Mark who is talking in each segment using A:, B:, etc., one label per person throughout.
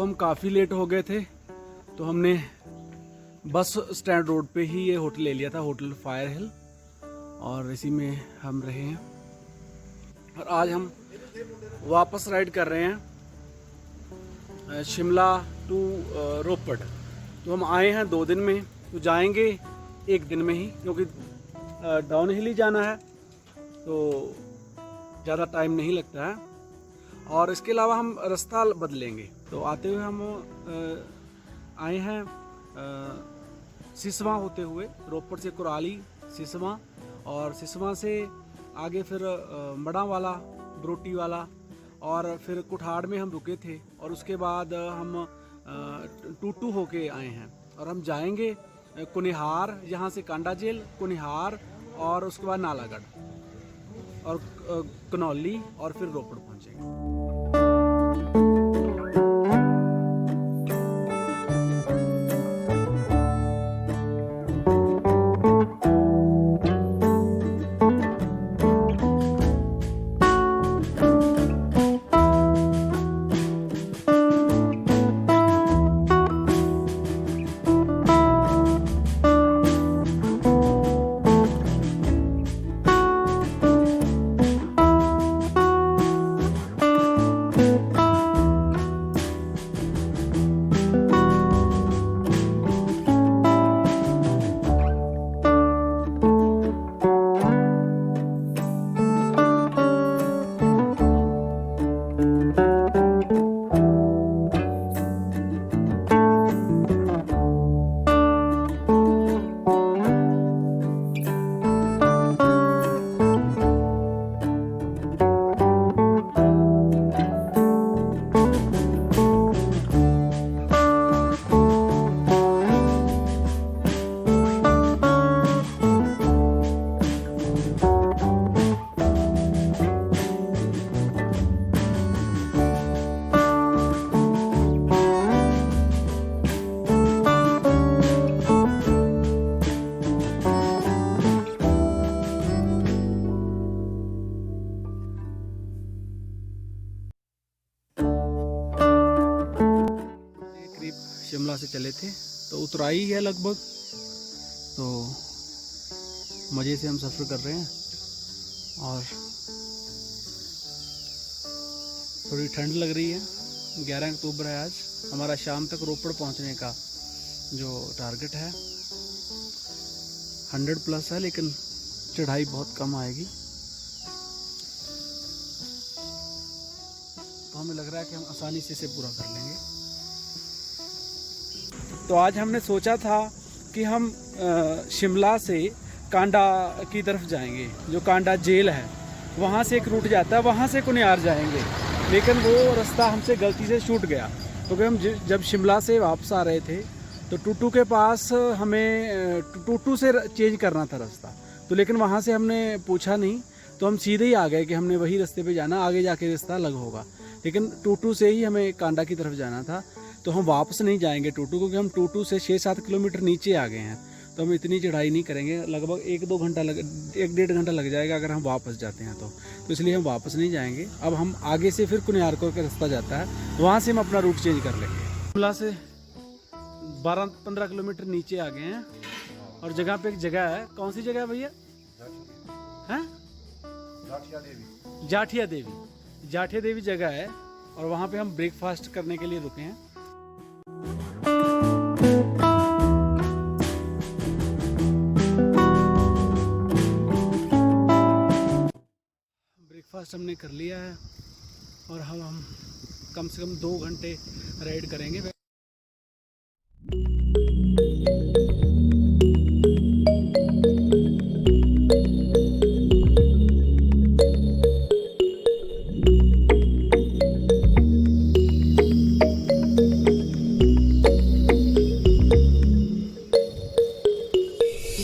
A: हम काफ़ी लेट हो गए थे, तो हमने बस स्टैंड रोड पे ही ये होटल ले लिया था, होटल फायर हिल, और इसी में हम रहे हैं। और आज हम वापस राइड कर रहे हैं शिमला टू रोपड़। तो हम आए हैं 2 दिन में, तो जाएंगे 1 दिन में ही, क्योंकि डाउन हिल ही जाना है तो ज़्यादा टाइम नहीं लगता है। और इसके अलावा हम रास्ता बदलेंगे। तो आते हुए हम आए हैं सिसवा होते हुए, रोपड़ से कुराली, सिसवा, और सिसवा से आगे फिर बड़ा वाला, ब्रोटी वाला, और फिर कुठाड़ में हम रुके थे, और उसके बाद हम टूटू होके आए हैं। और हम जाएंगे कुनिहार, यहाँ से कांडा जेल, कुनिहार, और उसके बाद नालागढ़ और कनौली, और फिर रोपड़ पहुँचेंगे। शिमला से चले थे, तो उतराई है लगभग, तो मज़े से हम सफ़र कर रहे हैं। और थोड़ी ठंड लग रही है। 11 अक्टूबर है आज। हमारा शाम तक रोपड़ पहुंचने का जो टारगेट है 100+ है, लेकिन चढ़ाई बहुत कम आएगी। तो हमें लग रहा है कि हम आसानी से इसे पूरा कर लेंगे। तो आज हमने सोचा था कि हम शिमला से कांडा की तरफ जाएंगे, जो कांडा जेल है वहाँ से एक रूट जाता है, वहाँ से कुनियार जाएंगे, लेकिन वो रास्ता हमसे गलती से छूट गया। क्योंकि हम जब शिमला से वापस आ रहे थे तो टूटू के पास हमें टूटू से चेंज करना था रास्ता, तो लेकिन वहाँ से हमने पूछा नहीं, तो हम सीधे ही आ गए कि हमने वही रास्ते पे जाना, आगे जाके रास्ता अलग होगा। लेकिन टूटू से ही हमें कांडा की तरफ जाना था, तो हम वापस नहीं जाएंगे टूटू, क्योंकि हम टूटू से 6-7 किलोमीटर नीचे आ गए हैं, तो हम इतनी चढ़ाई नहीं करेंगे। लगभग 1-2 घंटा 1-1.5 घंटा लग जाएगा अगर हम वापस जाते हैं तो इसलिए हम वापस नहीं जाएंगे। अब हम आगे से फिर कुनियारकोट का रास्ता जाता है, वहाँ से हम अपना रूट चेंज कर लेंगे। शिमला से 12-15 किलोमीटर नीचे आ गए हैं, और जगह पे एक जगह है। कौन सी जगह है भैया? हैं? जाठिया देवी जगह है, और वहाँ पे हम ब्रेकफास्ट करने के लिए रुके हैं। ब्रेकफास्ट हमने कर लिया है, और हम कम से कम 2 घंटे राइड करेंगे।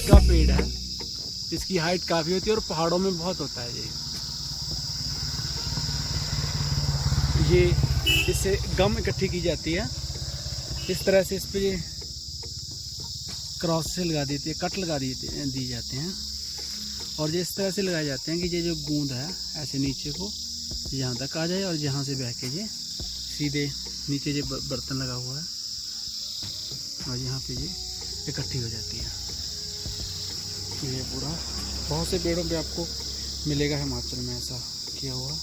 A: का पेड़ है, इसकी हाइट काफ़ी होती है, और पहाड़ों में बहुत होता है ये इससे गम इकट्ठी की जाती है। इस तरह से इस पे क्रॉस से लगा देती है, कट लगा दी जाते हैं, और ये इस तरह से लगाए जाते हैं कि ये जो गूंद है ऐसे नीचे को यहाँ तक आ जाए, और यहाँ से बह के ये सीधे नीचे ये बर्तन लगा हुआ है और यहाँ पे ये इकट्ठी हो जाती है। ये पूरा बहुत से पेड़ों पे आपको मिलेगा हिमाचल में ऐसा किया हुआ।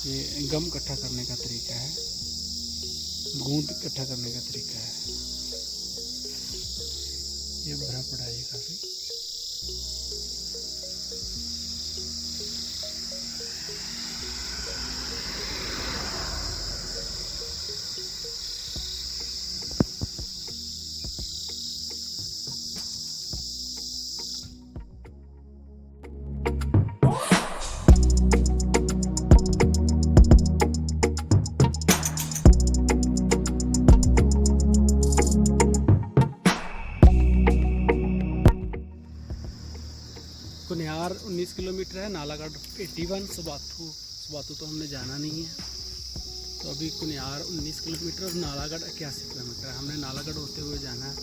A: ये गम इकट्ठा करने का तरीका है, गूंद इकट्ठा करने का तरीका है। ये भरा पड़ा है काफ़ी। कुनियार 19 किलोमीटर है, नालागढ़ 81। सुबाथू तो हमने जाना नहीं है, तो अभी कुनियार 19 किलोमीटर और नालागढ़ 81 किलोमीटर है। हमने नालागढ़ होते हुए जाना है।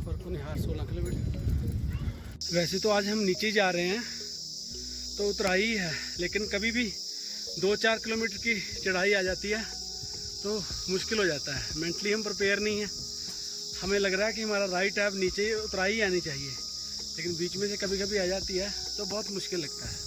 A: और कुनियार 16 किलोमीटर। वैसे तो आज हम नीचे जा रहे हैं तो उतराई है, लेकिन कभी भी 2-4 किलोमीटर की चढ़ाई आ जाती है तो मुश्किल हो जाता है। मेंटली हम प्रिपेयर नहीं है। हमें लग रहा है कि हमारा राइट है, अब नीचे उतराई आनी चाहिए, लेकिन बीच में से कभी कभी आ जाती है तो बहुत मुश्किल लगता है।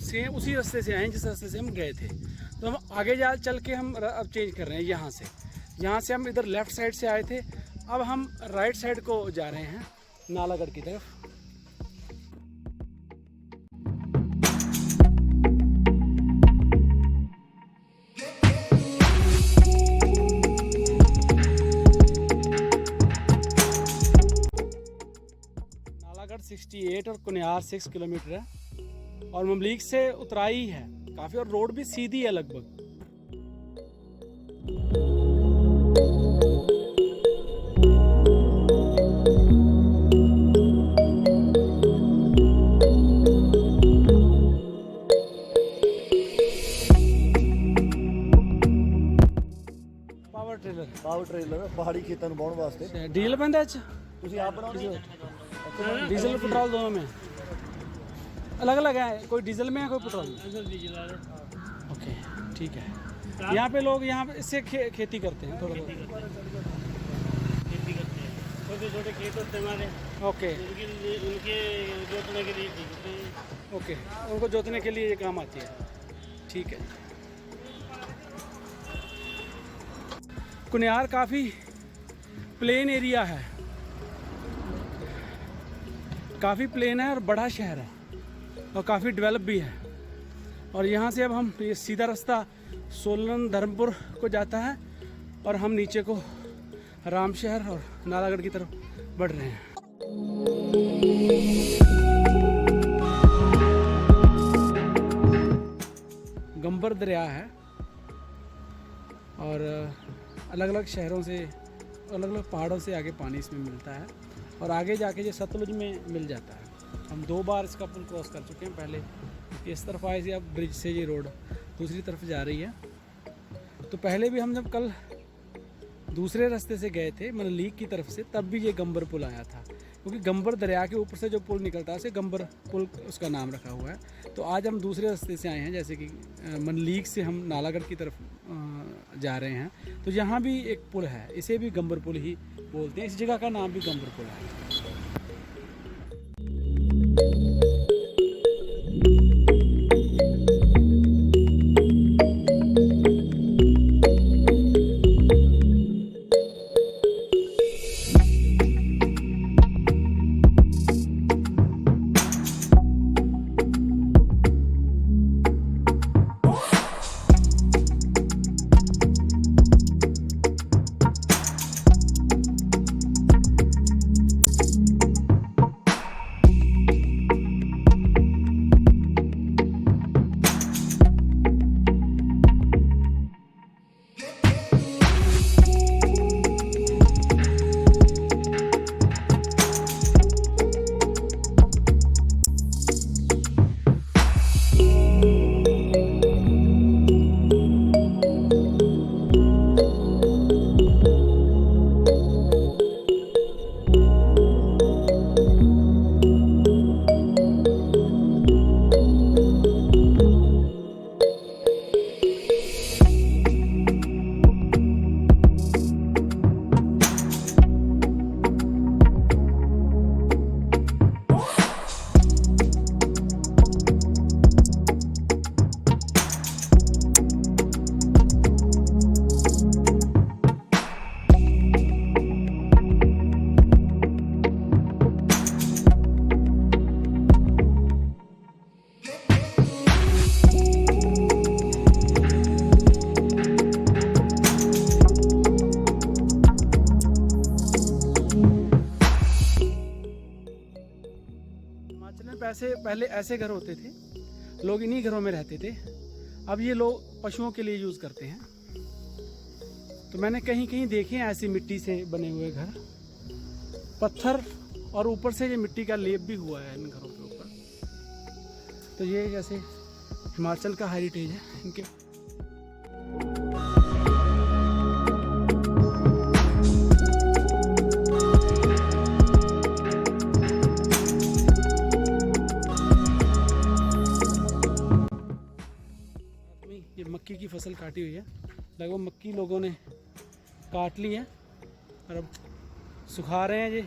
A: सेम उसी रास्ते से आए जिस रास्ते से हम गए थे, तो हम आगे चल के हम अब चेंज कर रहे हैं। यहाँ से हम इधर लेफ़्ट साइड से आए थे, अब हम राइट साइड को जा रहे हैं नालागढ़ की तरफ। नालागढ़ 68 और कुनियार 6 किलोमीटर है और ममलीक से उतराई है काफ़ी, और रोड भी सीधी है लगभग।
B: ਪਾਵਰ ਟ੍ਰੇਲਰ ਪਹਾੜੀ ਖੇਤਾਂ ਨੂੰ ਵਾਹੁਣ ਵਾਸਤੇ।
A: ਡੀਜ਼ਲ ਪੈਂਦਾ ਚ
B: ਤੁਸੀਂ ਆਪ ਬਣਾਉਣੀ ਹੈ?
A: डीजल पेट्रोल दोनों में अलग अलग है, कोई डीजल में है कोई पेट्रोल में?
C: डीजल वाले।
A: ओके ठीक है। यहाँ पे लोग यहाँ पे इससे खेती करते हैं थोड़ा बहुत।
C: खेती करते हैं, छोटे छोटे खेत होते हैं हमारे,
A: ओके
C: उनके जोतने के लिए ठीक होते हैं।
A: ओके, उनको जोतने के लिए ये काम आती है, ठीक है। कुनियार काफ़ी प्लेन एरिया है, काफ़ी प्लेन है और बड़ा शहर है और काफ़ी डेवलप भी है। और यहाँ से अब हम ये सीधा रास्ता सोलन धर्मपुर को जाता है और हम नीचे को रामशहर और नालागढ़ की तरफ बढ़ रहे हैं। गंबर दरिया है और अलग अलग शहरों से, अलग अलग पहाड़ों से आगे पानी इसमें मिलता है और आगे जाके ये सतलुज में मिल जाता है। हम 2 बार इसका पुल क्रॉस कर चुके हैं। पहले इस तरफ आए थे, अब ब्रिज से ये रोड दूसरी तरफ जा रही है। तो पहले भी हम जब कल दूसरे रास्ते से गए थे मनलीक की तरफ से, तब भी ये गंबर पुल आया था, क्योंकि गंबर दरिया के ऊपर से जो पुल निकलता है उसे गंबर पुल उसका नाम रखा हुआ है। तो आज हम दूसरे रास्ते से आए हैं, जैसे कि मनलीक से हम नालागढ़ की तरफ जा रहे हैं, तो यहाँ भी एक पुल है, इसे भी गंबर पुल ही बोलते हैं। इस जगह का नाम भी गंबर पुल है। ऐसे पहले ऐसे घर होते थे, लोग इन्हीं घरों में रहते थे। अब ये लोग पशुओं के लिए यूज़ करते हैं। तो मैंने कहीं कहीं देखे हैं ऐसी मिट्टी से बने हुए घर, पत्थर, और ऊपर से ये मिट्टी का लेप भी हुआ है इन घरों के ऊपर। तो ये जैसे हिमाचल का हेरिटेज है इनके। ये मक्की की फसल काटी हुई है, लगभग मक्की लोगों ने काट ली है और अब सुखा रहे हैं ये।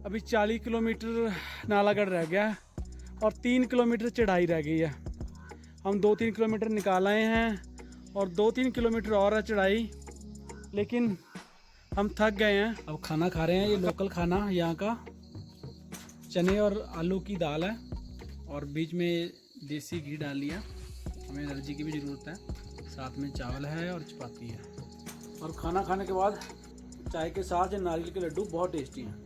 A: अभी 40 किलोमीटर नालागढ़ रह गया और 3 किलोमीटर चढ़ाई रह गई है। हम 2-3 किलोमीटर निकाल आए हैं और 2-3 किलोमीटर और है चढ़ाई, लेकिन हम थक गए हैं। अब खाना खा रहे हैं, ये लोकल खाना यहाँ का, चने और आलू की दाल है और बीच में देसी घी डाल लिया। हमें एनर्जी की भी ज़रूरत है। साथ में चावल है और चपाती है। और खाना खाने के बाद चाय के साथ ये नारियल के लड्डू बहुत टेस्टी हैं।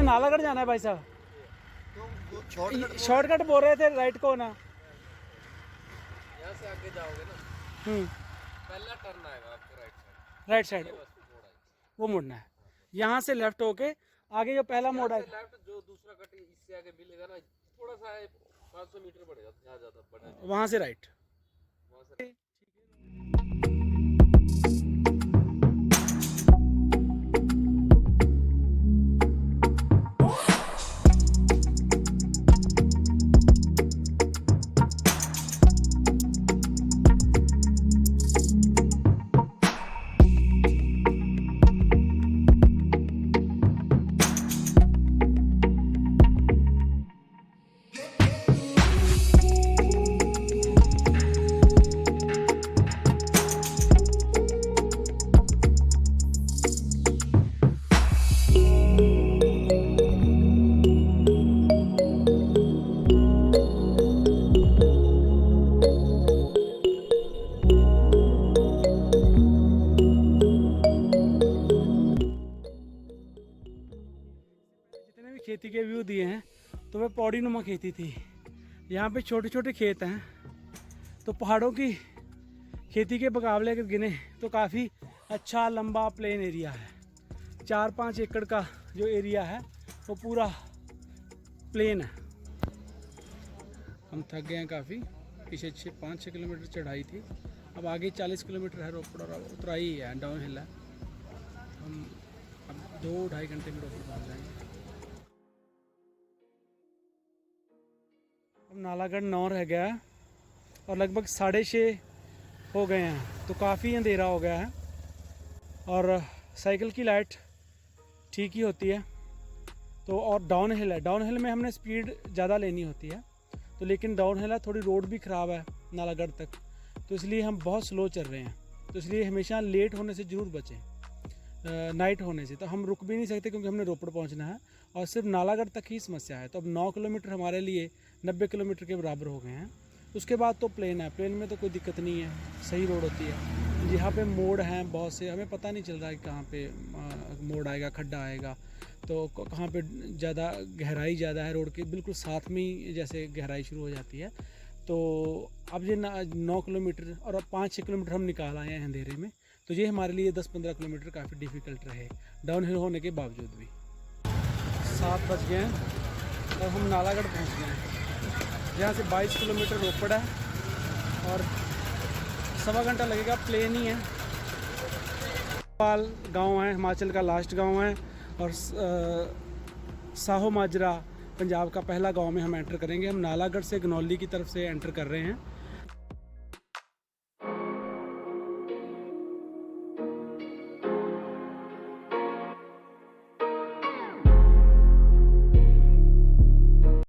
A: नालागढ़ जाना है भाई साहब,
B: तो
A: शॉर्टकट बोल रहे थे, राइट को ना।
D: यहाँ से आगे जाओगे ना, पहला टर्न आएगा आपको राइट साइड,
A: वो मुड़ना है। यहाँ से लेफ्ट होके आगे जो पहला मोड़ है,
D: लेफ्ट जो दूसरा कट इससे आगे मिलेगा ना, थोड़ा सा 500 मीटर बढ़ेगा, ज्यादा बढ़ेगा,
A: वहाँ से राइट।
D: वहाँ से
A: खेती के व्यू दिए हैं तो वह पौड़ी नुमा खेती थी। यहाँ पे छोटे छोटे खेत हैं तो पहाड़ों की खेती के मुकाबले अगर गिने तो काफ़ी अच्छा लंबा प्लेन एरिया है। 4-5 एकड़ का जो एरिया है वो पूरा प्लेन है। हम थक गए हैं काफ़ी, पीछे 5-6 किलोमीटर चढ़ाई थी, अब आगे 40 किलोमीटर है रोपड़ और उतराई है, डाउन हिल है। हम अब 2-2.5 घंटे में रोपड़ पहुँच जाएंगे। अब नालागढ़ 9 रह गया है और लगभग 6:30 हो गए हैं, तो काफ़ी अंधेरा हो गया है। और साइकिल की लाइट ठीक ही होती है तो, और डाउन हिल है, डाउन हिल में हमने स्पीड ज़्यादा लेनी होती है तो, लेकिन डाउन हिल है, थोड़ी रोड भी ख़राब है नालागढ़ तक, तो इसलिए हम बहुत स्लो चल रहे हैं। तो इसलिए हमेशा लेट होने से ज़रूर बचें, नाइट होने से। तो हम रुक भी नहीं सकते क्योंकि हमने रोपड़ पहुंचना है और सिर्फ नालागढ़ तक ही समस्या है। तो अब 9 किलोमीटर हमारे लिए 90 किलोमीटर के बराबर हो गए हैं। उसके बाद तो प्लेन है, प्लेन में तो कोई दिक्कत नहीं है, सही रोड होती है। यहाँ पे मोड़ हैं बहुत से, हमें पता नहीं चल रहा है कि कहाँ पे मोड़ आएगा, खड्डा आएगा, तो कहाँ पे ज़्यादा गहराई ज़्यादा है रोड के बिल्कुल साथ में ही जैसे गहराई शुरू हो जाती है। तो अब ये 9 किलोमीटर और अब 5-6 किलोमीटर हम निकाल आए हैं अंधेरे में, तो ये हमारे लिए 10-15 किलोमीटर काफ़ी डिफ़िकल्ट रहे डाउन हिल होने के बावजूद भी। 7 बज गए हैं और हम नालागढ़ पहुंच गए हैं, जहाँ से 22 किलोमीटर रोपड़ है और 1.25 घंटा लगेगा, प्लेन ही है। पाल गांव है, हिमाचल का लास्ट गांव है और साहो माजरा पंजाब का पहला गांव में हम एंटर करेंगे। हम नालागढ़ से गनौली की तरफ से एंटर कर रहे हैं